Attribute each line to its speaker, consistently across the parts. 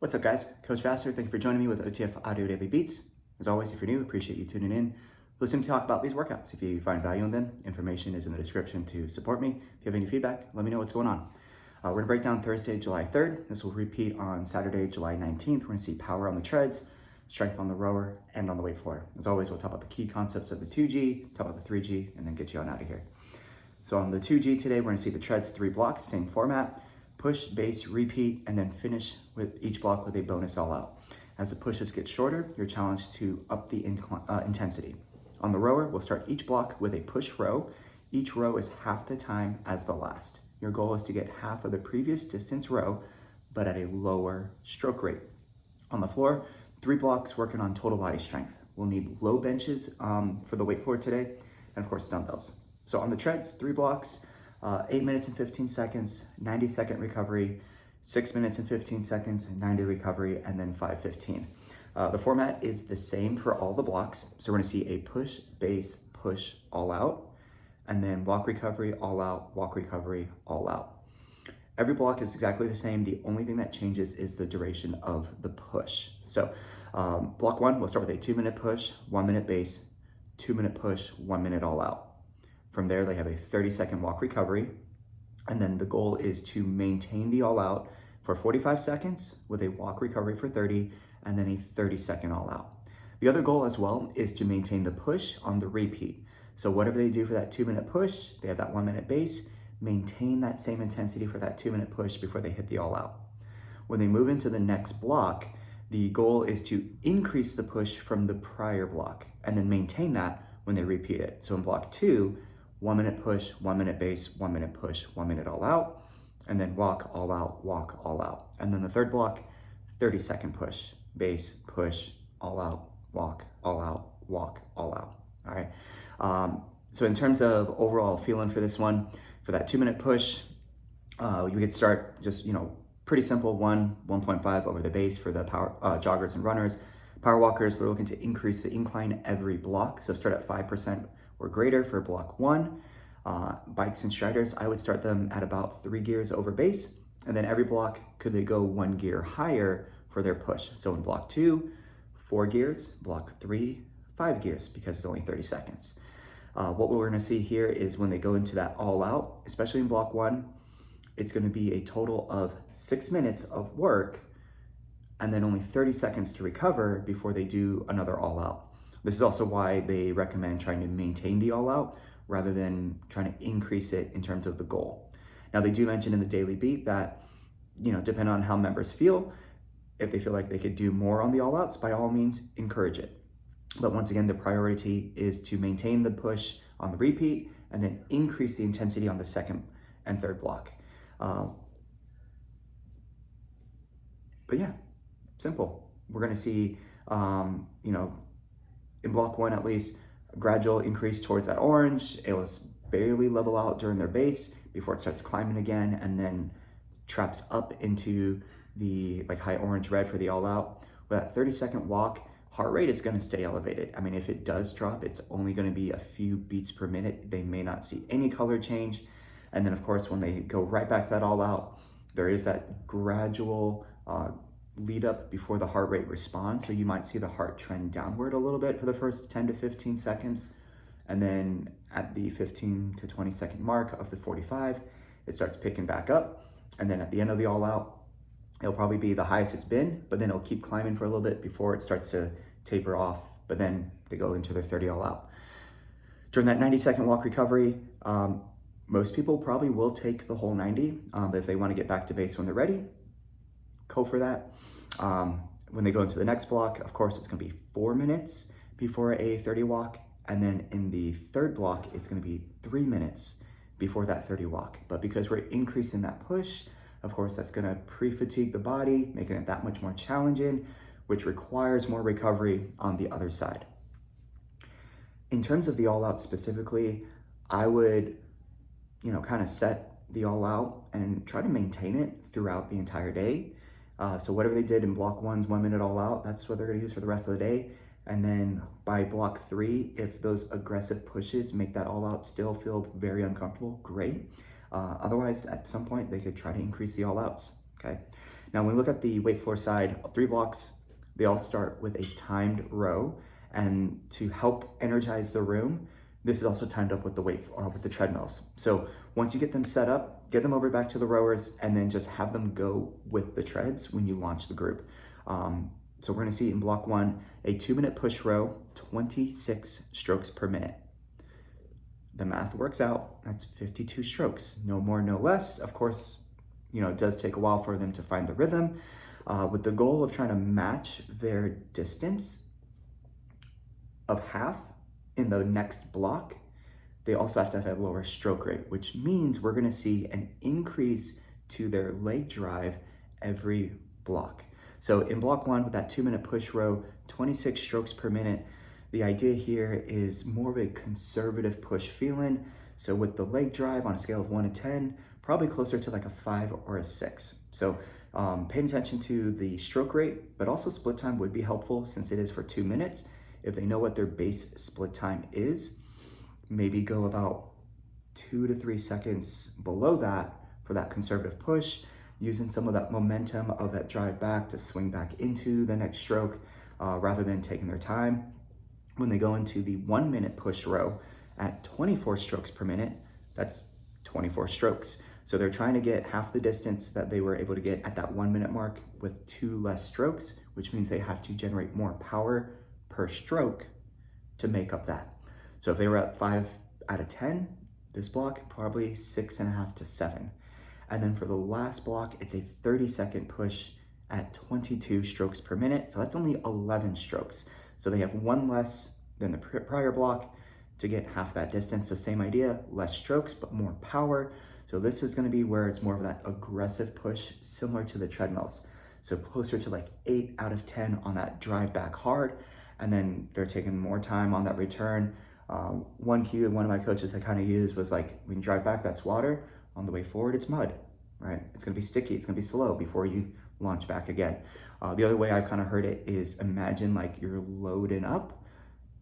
Speaker 1: What's up, guys? Coach Vassar, thank you for joining me with OTF Audio Daily Beats. As always, if you're new, appreciate you tuning in. Listen to talk about these workouts. If you find value in them, information is in the description to support me. If you have any feedback, let me know what's going on. We're gonna break down Thursday, July 3rd. This will repeat on Saturday, July 19th. We're gonna see power on the treads, strength on the rower, and on the weight floor. As always, we'll talk about the key concepts of the 2G, talk about the 3G, and then get you on out of here. So on the 2G today, we're gonna see the treads, 3 blocks, same format. Push, base, repeat, and then finish with each block with a bonus all out. As the pushes get shorter, you're challenged to up the intensity. On the rower, we'll start each block with a push row. Each row is half the time as the last. Your goal is to get half of the previous distance row, but at a lower stroke rate. On the floor, 3 blocks working on total body strength. We'll need low benches for the weight floor today, and of course dumbbells. So on the treads, 3 blocks, 8 minutes and 15 seconds, 90-second recovery, 6 minutes and 15 seconds, 90 recovery, and then 5:15. The format is the same for all the blocks. So we're gonna see a push, base, push, all out, and then walk recovery, all out, walk recovery, all out. Every block is exactly the same. The only thing that changes is the duration of the push. So block 1, we'll start with a 2-minute push, 1-minute base, 2-minute push, 1 minute all out. From there, they have a 30-second walk recovery. And then the goal is to maintain the all out for 45 seconds with a walk recovery for 30, and then a 30-second all out. The other goal as well is to maintain the push on the repeat. So whatever they do for that 2-minute push, they have that 1-minute base, maintain that same intensity for that 2-minute push before they hit the all out. When they move into the next block, the goal is to increase the push from the prior block and then maintain that when they repeat it. So in block 2, 1-minute push, 1-minute base, 1-minute push, 1 minute all out, and then walk all out, walk all out. And then the third block, 30-second push, base, push, all out, walk, all out, walk, all out. All right. So in terms of overall feeling for this one, for that 2-minute push, you could start just, pretty simple, 1.5 over the base for the power joggers and runners. Power walkers, they're looking to increase the incline every block. So start at 5% or greater for block 1. Bikes and striders, I would start them at about 3 gears over base. And then every block, could they go 1 gear higher for their push? So in block 2, 4 gears, block 3, 5 gears, because it's only 30 seconds. What we're gonna see here is when they go into that all out, especially in block 1, it's gonna be a total of 6 minutes of work and then only 30 seconds to recover before they do another all out. This is also why they recommend trying to maintain the all out rather than trying to increase it in terms of the goal. Now they do mention in the daily beat that, depending on how members feel, if they feel like they could do more on the all outs, by all means, encourage it. But once again, the priority is to maintain the push on the repeat and then increase the intensity on the second and third block. But yeah, simple. We're gonna see, in block 1 at least, a gradual increase towards that orange. It will barely level out during their base before it starts climbing again, and then traps up into the high orange red for the all out. With that 30-second walk, heart rate is gonna stay elevated. I mean, if it does drop, it's only gonna be a few beats per minute. They may not see any color change. And then of course, when they go right back to that all out, there is that gradual lead up before the heart rate responds. So you might see the heart trend downward a little bit for the first 10 to 15 seconds. And then at the 15 to 20 second mark of the 45, it starts picking back up. And then at the end of the all out, it'll probably be the highest it's been, but then it'll keep climbing for a little bit before it starts to taper off. But then they go into their 30 all out. During that 90-second walk recovery, most people probably will take the whole 90, but if they want to get back to base when they're ready, go for that. When they go into the next block, of course, it's gonna be 4 minutes before a 30 walk. And then in the third block, it's gonna be 3 minutes before that 30 walk. But because we're increasing that push, of course, that's gonna pre-fatigue the body, making it that much more challenging, which requires more recovery on the other side. In terms of the all out specifically, I would, kind of set the all out and try to maintain it throughout the entire day. So whatever they did in block 1's 1 minute all out, that's what they're gonna use for the rest of the day. And then by block 3, if those aggressive pushes make that all out still feel very uncomfortable, great. Otherwise, at some point, they could try to increase the all outs, okay? Now, when we look at the weight floor side, 3 blocks, they all start with a timed row. And to help energize the room, this is also timed up with the with the treadmills. So once you get them set up, get them over back to the rowers, and then just have them go with the treads when you launch the group. So we're gonna see in block 1, a 2-minute push row, 26 strokes per minute. The math works out, that's 52 strokes, no more, no less. Of course, it does take a while for them to find the rhythm, with the goal of trying to match their distance of half in the next block. They also have to have a lower stroke rate, which means we're gonna see an increase to their leg drive every block. So in block 1, with that 2-minute push row, 26 strokes per minute, the idea here is more of a conservative push feeling. So with the leg drive on a scale of 1 to 10, probably closer to like a 5 or a 6. So paying attention to the stroke rate, but also split time would be helpful since it is for 2 minutes. If they know what their base split time is, maybe go about 2 to 3 seconds below that for that conservative push, using some of that momentum of that drive back to swing back into the next stroke rather than taking their time. When they go into the 1-minute push row at 24 strokes per minute, that's 24 strokes. So they're trying to get half the distance that they were able to get at that 1-minute mark with 2 less strokes, which means they have to generate more power per stroke to make up that. So if they were at 5 out of 10, this block, probably 6.5 to 7. And then for the last block, it's a 30-second push at 22 strokes per minute. So that's only 11 strokes. So they have 1 less than the prior block to get half that distance. So same idea, less strokes, but more power. So this is gonna be where it's more of that aggressive push, similar to the treadmills. So closer to like 8 out of 10 on that drive back hard. And then they're taking more time on that return. One cue one of my coaches I kind of used was like, when you drive back, that's water. On the way forward, it's mud, right? It's gonna be sticky, it's gonna be slow before you launch back again. The other way I've kind of heard it is imagine like you're loading up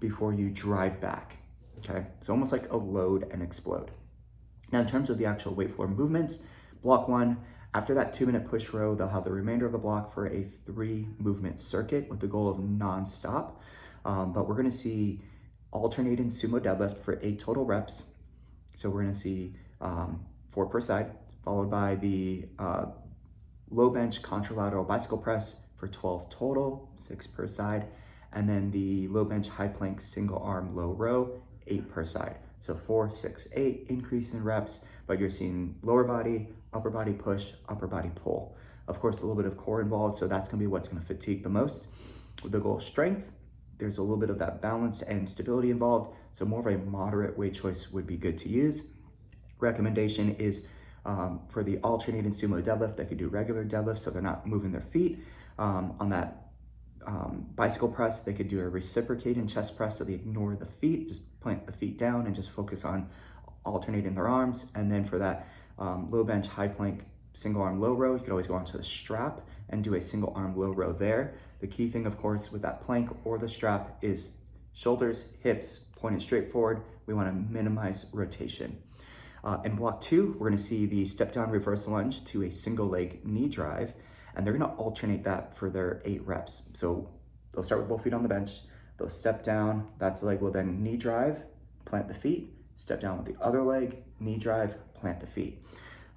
Speaker 1: before you drive back, okay? It's almost like a load and explode. Now in terms of the actual weight floor movements, block 1, after that 2-minute push row, they'll have the remainder of the block for a 3-movement circuit with the goal of non-stop. But we're gonna see alternating sumo deadlift for 8 total reps. So we're gonna see 4 per side, followed by the low bench contralateral bicycle press for 12 total, 6 per side, and then the low bench high plank single arm low row, 8 per side. So 4, 6, 8, increase in reps, but you're seeing lower body, upper body push, upper body pull. Of course, a little bit of core involved, so that's gonna be what's gonna fatigue the most. With the goal of strength, there's a little bit of that balance and stability involved, so more of a moderate weight choice would be good to use. Recommendation is for the alternating sumo deadlift, they could do regular deadlift so they're not moving their feet. On that bicycle press, they could do a reciprocating chest press so they ignore the feet, just plant the feet down and just focus on alternating their arms. And then for that low bench high plank single arm low row, you could always go onto the strap and do a single arm low row there. The key thing, of course, with that plank or the strap is shoulders, hips pointed straight forward. We want to minimize rotation. In block 2, we're going to see the step down reverse lunge to a single leg knee drive, and they're going to alternate that for their 8 reps. So they'll start with both feet on the bench, they'll step down, that leg will then knee drive, plant the feet, step down with the other leg, knee drive, plant the feet.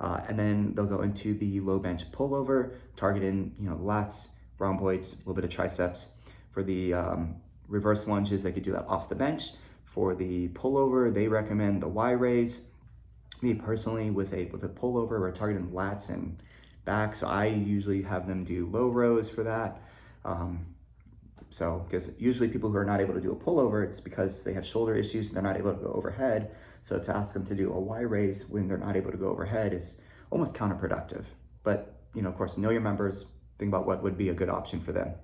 Speaker 1: And then they'll go into the low bench pullover, targeting lats, rhomboids, a little bit of triceps. For the reverse lunges, they could do that off the bench. For the pullover, they recommend the Y raise. Me personally, with a pullover, we're targeting lats and back, so I usually have them do low rows for that. Because usually people who are not able to do a pullover, it's because they have shoulder issues and they're not able to go overhead. So to ask them to do a Y raise when they're not able to go overhead is almost counterproductive. But of course, know your members, think about what would be a good option for them.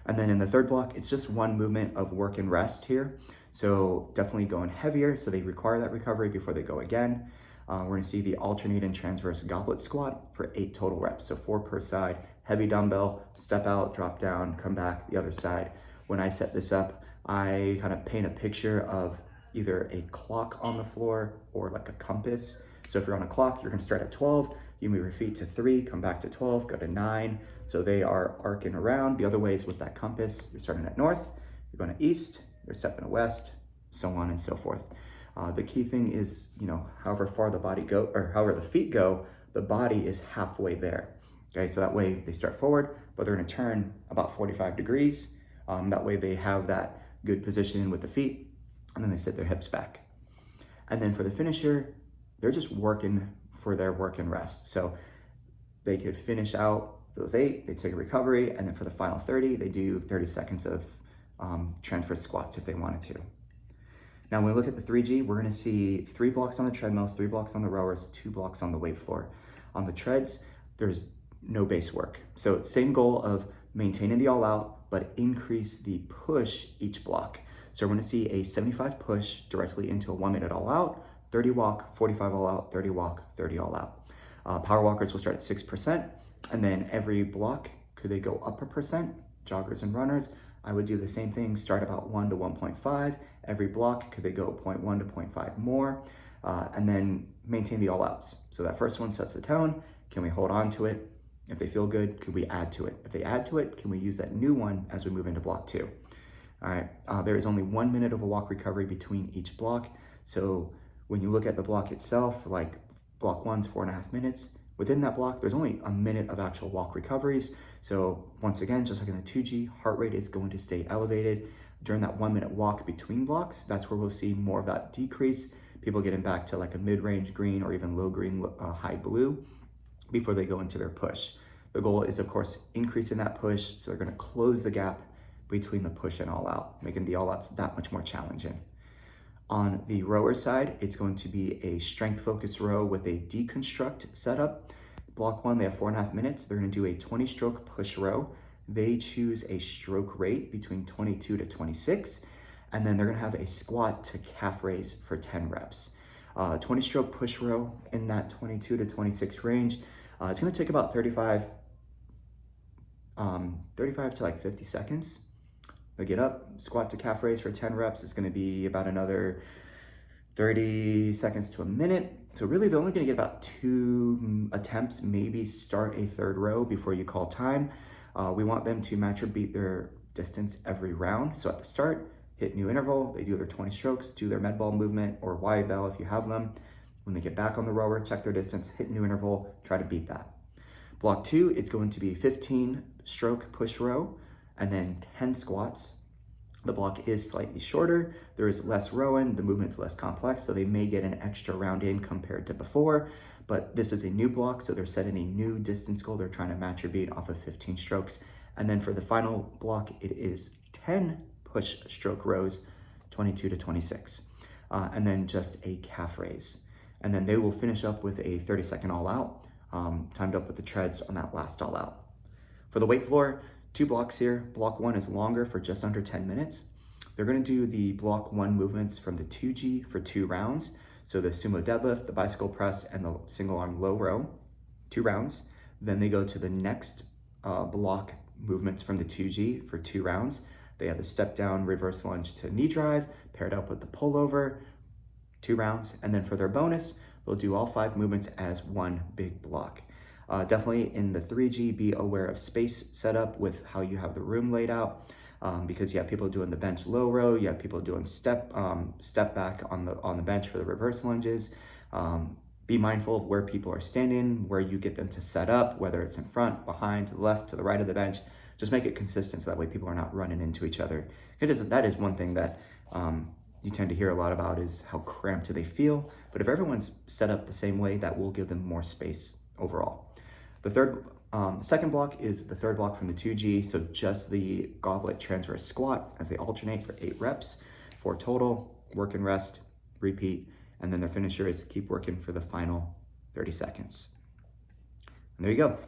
Speaker 1: And then in the third block, it's just one movement of work and rest here. So definitely going heavier, so they require that recovery before they go again. We're gonna see the alternating transverse goblet squat for 8 total reps. So 4 per side, heavy dumbbell, step out, drop down, come back the other side. When I set this up, I kind of paint a picture of either a clock on the floor or like a compass. So if you're on a clock, you're gonna start at 12, You move your feet to 3, come back to 12, go to 9. So they are arcing around. The other way is with that compass. You're starting at north, you're going to east, you're stepping to west, so on and so forth. The key thing is, however far the body go, or however the feet go, the body is halfway there. Okay, so that way they start forward, but they're going to turn about 45 degrees. That way they have that good position with the feet, and then they sit their hips back. And then for the finisher, they're just working for their work and rest. So they could finish out those 8, they take a recovery, and then for the final 30, they do 30 seconds of transfer squats if they wanted to. Now, when we look at the 3G, we're gonna see 3 blocks on the treadmills, 3 blocks on the rowers, 2 blocks on the weight floor. On the treads, there's no base work. So same goal of maintaining the all out, but increase the push each block. So we're gonna see a 75 push directly into a 1 minute all out, 30 walk, 45 all out, 30 walk, 30 all out. Power walkers will start at 6%, and then every block, could they go up a percent? Joggers and runners, I would do the same thing, start about 1 to 1.5. Every block, could they go 0.1 to 0.5 more? And then maintain the all outs. So that first one sets the tone. Can we hold on to it? If they feel good, could we add to it? If they add to it, can we use that new one as we move into block 2? All right, there is only 1 minute of a walk recovery between each block. So when you look at the block itself, like block 1's 4.5 minutes, within that block, there's only a minute of actual walk recoveries. So once again, just like in the 2G, heart rate is going to stay elevated. During that 1 minute walk between blocks, that's where we'll see more of that decrease. People getting back to like a mid-range green or even low green, high blue before they go into their push. The goal is, of course, increasing that push. So they're gonna close the gap between the push and all out, making the all outs that much more challenging. On the rower side, it's going to be a strength focused row with a deconstruct setup. Block 1, they have 4.5 minutes. They're gonna do a 20 stroke push row. They choose a stroke rate between 22 to 26, and then they're gonna have a squat to calf raise for 10 reps. 20 stroke push row in that 22 to 26 range. It's gonna take about 35 to like 50 seconds. They get up, squat to calf raise for 10 reps. It's gonna be about another 30 seconds to a minute. So really they're only gonna get about 2 attempts, maybe start a 3rd row before you call time. We want them to match or beat their distance every round. So at the start, hit new interval, they do their 20 strokes, do their med ball movement or Y bell if you have them. When they get back on the rower, check their distance, hit new interval, try to beat that. Block 2, it's going to be 15 stroke push row and then 10 squats. The block is slightly shorter, there is less rowing, the movement's less complex, so they may get an extra round in compared to before, but this is a new block, so they're setting a new distance goal. They're trying to match or beat off of 15 strokes. And then for the final block, it is 10 push stroke rows, 22 to 26, and then just a calf raise. And then they will finish up with a 30-second all out, timed up with the treads on that last all out. For the weight floor, 2 blocks here. Block 1 is longer for just under 10 minutes. They're gonna do the block 1 movements from the 2G for 2 rounds. So the sumo deadlift, the bicycle press, and the single arm low row, 2 rounds. Then they go to the next block movements from the 2G for 2 rounds. They have the step down reverse lunge to knee drive, paired up with the pullover, 2 rounds. And then for their bonus, they'll do all 5 movements as 1 big block. Definitely in the 3G, be aware of space setup with how you have the room laid out, because you have people doing the bench low row, you have people doing step back on the bench for the reverse lunges. Be mindful of where people are standing, where you get them to set up, whether it's in front, behind, to the left, to the right of the bench. Just make it consistent so that way people are not running into each other. That is one thing that you tend to hear a lot about, is how cramped do they feel. But if everyone's set up the same way, that will give them more space overall. The second block is the 3rd block from the 2G, so just the goblet transverse squat as they alternate for 8 reps, 4 total, work and rest, repeat, and then their finisher is keep working for the final 30 seconds. And there you go,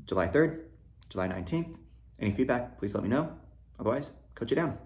Speaker 1: July 3rd, July 19th. Any feedback, please let me know. Otherwise, coach it down.